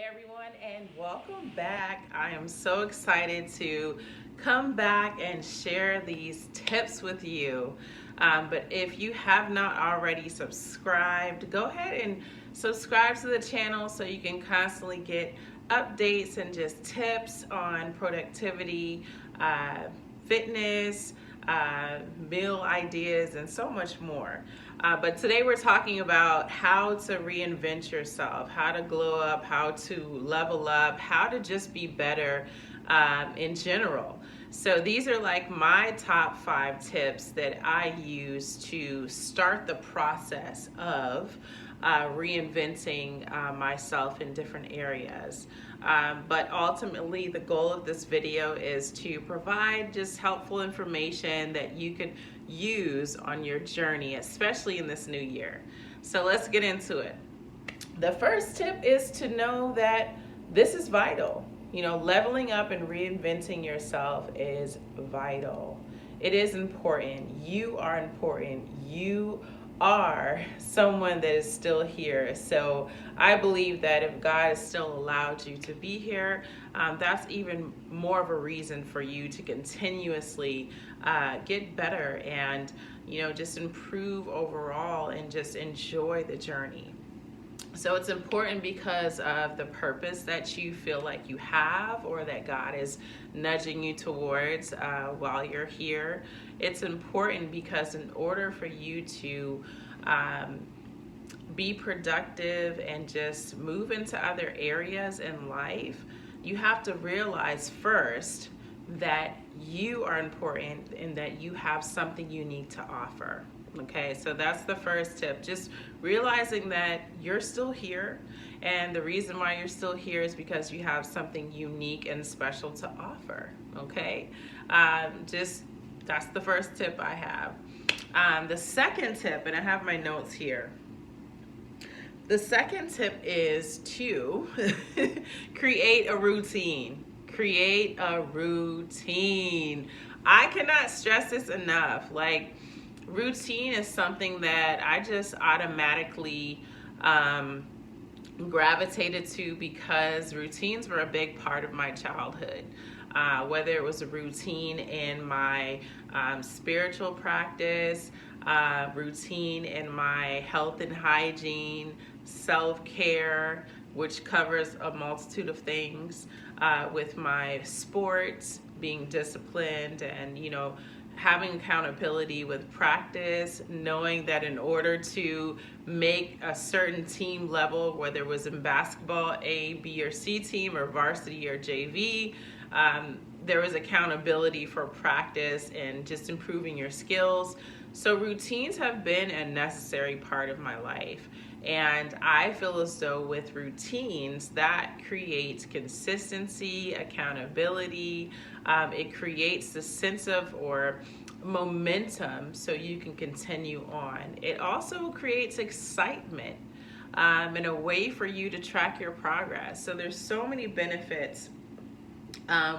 everyone, and welcome back. I am so excited to come back and share these tips with you. But if you have not already subscribed, go ahead and subscribe to the channel so you can constantly get updates and just tips on productivity, fitness, meal ideas, and so much more. But today we're talking about how to reinvent yourself, how to glow up, how to level up, how to just be better in general. So these are like my top 5 tips that I use to start the process of reinventing myself in different areas. But ultimately, the goal of this video is to provide just helpful information that you could use on your journey, especially in this new year. So let's get into it. The first tip is to know that this is vital. You know, leveling up and reinventing yourself is vital. It is important. You are important. You are someone that is still here. So I believe that if God has still allowed you to be here, that's even more of a reason for you to continuously get better and, you know, just improve overall and just enjoy the journey. So it's important because of the purpose that you feel like you have or that God is nudging you towards while you're here. It's important because in order for you to be productive and just move into other areas in life, you have to realize first that you are important and that you have something unique to offer. Okay, so that's the first tip. Just realizing that you're still here, and the reason why you're still here is because you have something unique and special to offer. Okay, that's the first tip I have. The second tip, and I have my notes here. The second tip is to create a routine. Create a routine. I cannot stress this enough. Like, routine is something that I just automatically gravitated to because routines were a big part of my childhood. Whether it was a routine in my spiritual practice, routine in my health and hygiene, self-care, which covers a multitude of things, with my sports, being disciplined and, you know, having accountability with practice, knowing that in order to make a certain team level, whether it was in basketball, A, B, or C team, or varsity or JV, there was accountability for practice and just improving your skills. So routines have been a necessary part of my life. And I feel as though with routines, that creates consistency, accountability. It creates the sense of or momentum so you can continue on. It also creates excitement and a way for you to track your progress. So there's so many benefits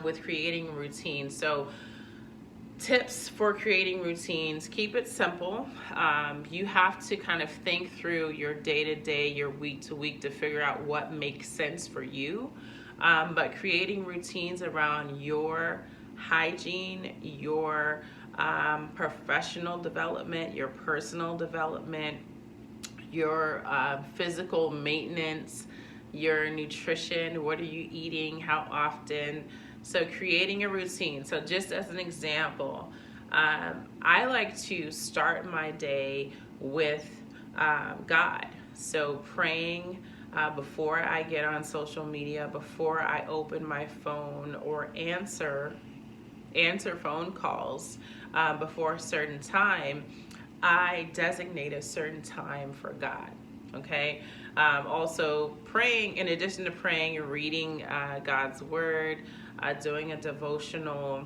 with creating routines. So tips for creating routines: keep it simple. You have to kind of think through your day-to-day, your week-to-week to figure out what makes sense for you. But creating routines around your hygiene, your professional development, your personal development, your physical maintenance, your nutrition, what are you eating, how often. So creating a routine. So just as an example, I like to start my day with God. So praying before I get on social media, before I open my phone or answer phone calls before a certain time, I designate a certain time for God. Okay. Also praying, in addition to praying, you're reading God's word, doing a devotional,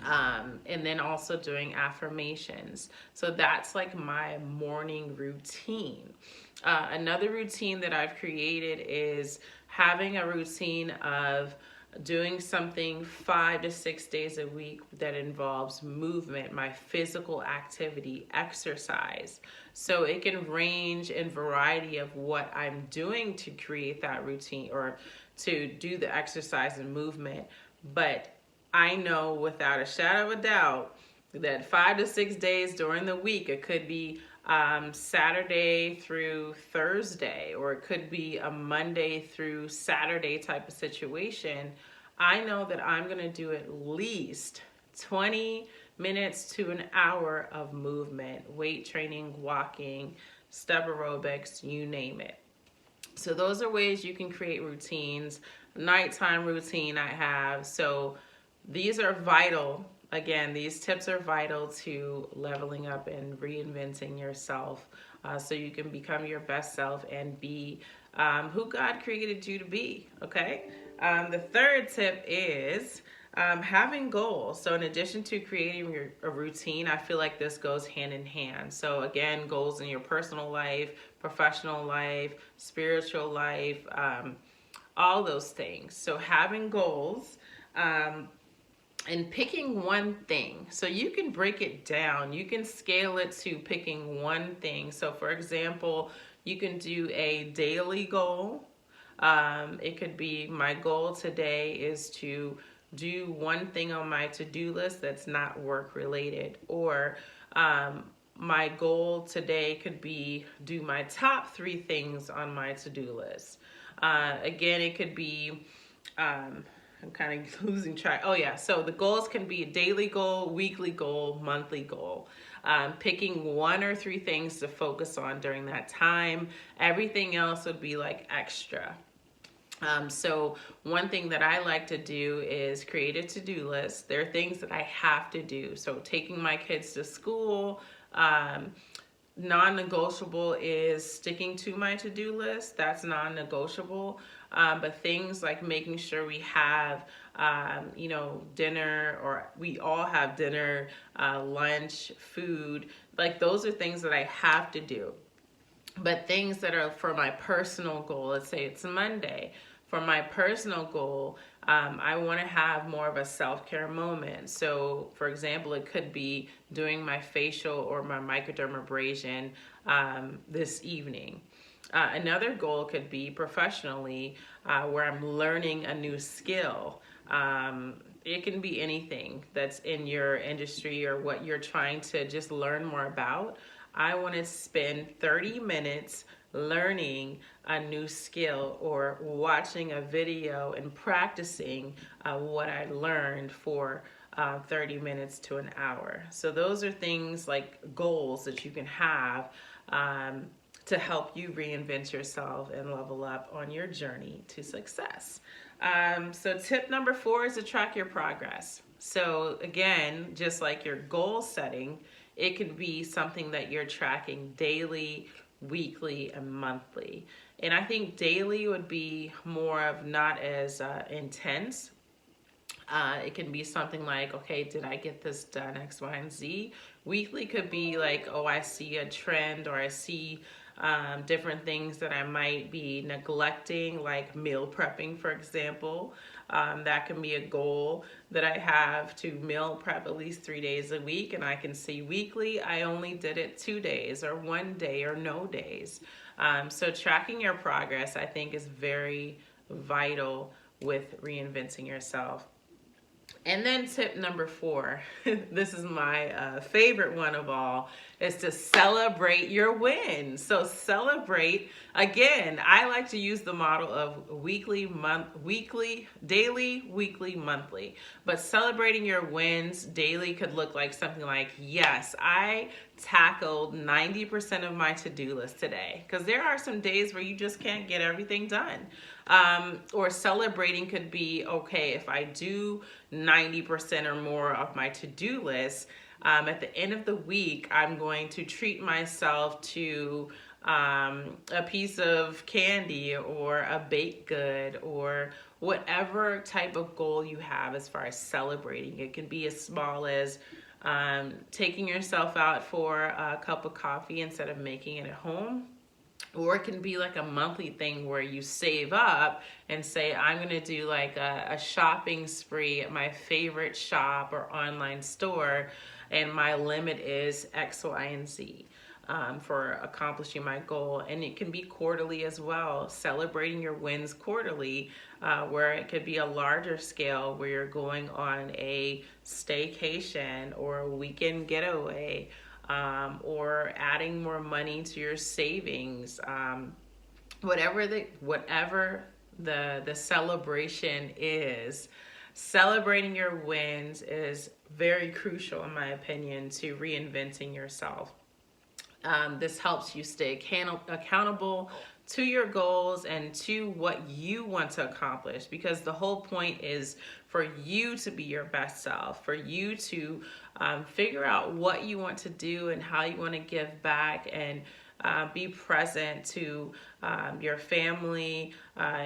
and then also doing affirmations. So that's like my morning routine. Another routine that I've created is having a routine of doing something 5 to 6 days a week that involves movement, my physical activity, exercise. So it can range in variety of what I'm doing to create that routine or to do the exercise and movement. But I know without a shadow of a doubt that 5 to 6 days during the week, it could be Saturday through Thursday, or it could be a Monday through Saturday type of situation. I know that I'm going to do at least 20 minutes to an hour of movement, weight training, walking, step aerobics, you name it. So those are ways you can create routines. Nighttime routine I have. So these are vital. Again, these tips are vital to leveling up and reinventing yourself so you can become your best self and be who God created you to be, okay? The third tip is having goals. So in addition to creating a routine, I feel like this goes hand in hand. So again, goals in your personal life, professional life, spiritual life, all those things. So having goals, and picking one thing. So you can break it down. You can scale it to picking one thing. So for example, you can do a daily goal. It could be, my goal today is to do one thing on my to-do list that's not work related. Or my goal today could be do my top 3 things on my to-do list. Again, it could be I'm kind of losing track. Oh yeah, so the goals can be a daily goal, weekly goal, monthly goal. Picking 1 or 3 things to focus on during that time. Everything else would be like extra. So one thing that I like to do is create a to-do list. There are things that I have to do. So taking my kids to school, non-negotiable is sticking to my to-do list. That's non-negotiable. But things like making sure we have, dinner, or we all have dinner, lunch, food, like those are things that I have to do. But things that are for my personal goal, let's say it's Monday. For my personal goal, I want to have more of a self-care moment. So, for example, it could be doing my facial or my microdermabrasion this evening. Another goal could be professionally, where I'm learning a new skill. It can be anything that's in your industry or what you're trying to just learn more about. I want to spend 30 minutes learning a new skill or watching a video and practicing what I learned for 30 minutes to an hour. So those are things like goals that you can have to help you reinvent yourself and level up on your journey to success. So tip number 4 is to track your progress. So again, just like your goal setting, it could be something that you're tracking daily, weekly, and monthly. And I think daily would be more of not as intense. It can be something like, okay, did I get this done, X, Y, and Z? Weekly could be like, oh, I see a trend, or I see different things that I might be neglecting, like meal prepping, for example. That can be a goal that I have, to meal prep at least 3 days a week, and I can see weekly I only did it 2 days or 1 day or no days. So tracking your progress, I think, is very vital with reinventing yourself. And then tip number 4, this is my favorite one of all, is to celebrate your wins. So celebrate, again, I like to use the model of daily, weekly, monthly. But celebrating your wins daily could look like something like, yes, I tackled 90% of my to-do list today. Because there are some days where you just can't get everything done. Or celebrating could be, okay, if I do 90% or more of my to-do list, at the end of the week, I'm going to treat myself to a piece of candy or a baked good or whatever type of goal you have as far as celebrating. It can be as small as taking yourself out for a cup of coffee instead of making it at home. Or it can be like a monthly thing where you save up and say, I'm going to do like a shopping spree at my favorite shop or online store, and my limit is X, Y, and Z. For accomplishing my goal. And it can be quarterly as well, celebrating your wins quarterly, where it could be a larger scale where you're going on a staycation or a weekend getaway, or adding more money to your savings, whatever the celebration is. Celebrating your wins is very crucial, in my opinion, to reinventing yourself. This helps you stay accountable to your goals and to what you want to accomplish, because the whole point is for you to be your best self, for you to figure out what you want to do and how you want to give back, and be present to your family,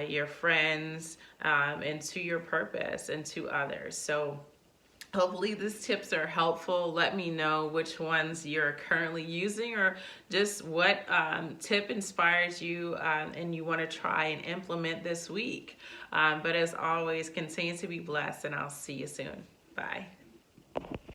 your friends, and to your purpose and to others. So hopefully these tips are helpful. Let me know which ones you're currently using, or just what tip inspires you and you want to try and implement this week. But as always, continue to be blessed, and I'll see you soon. Bye.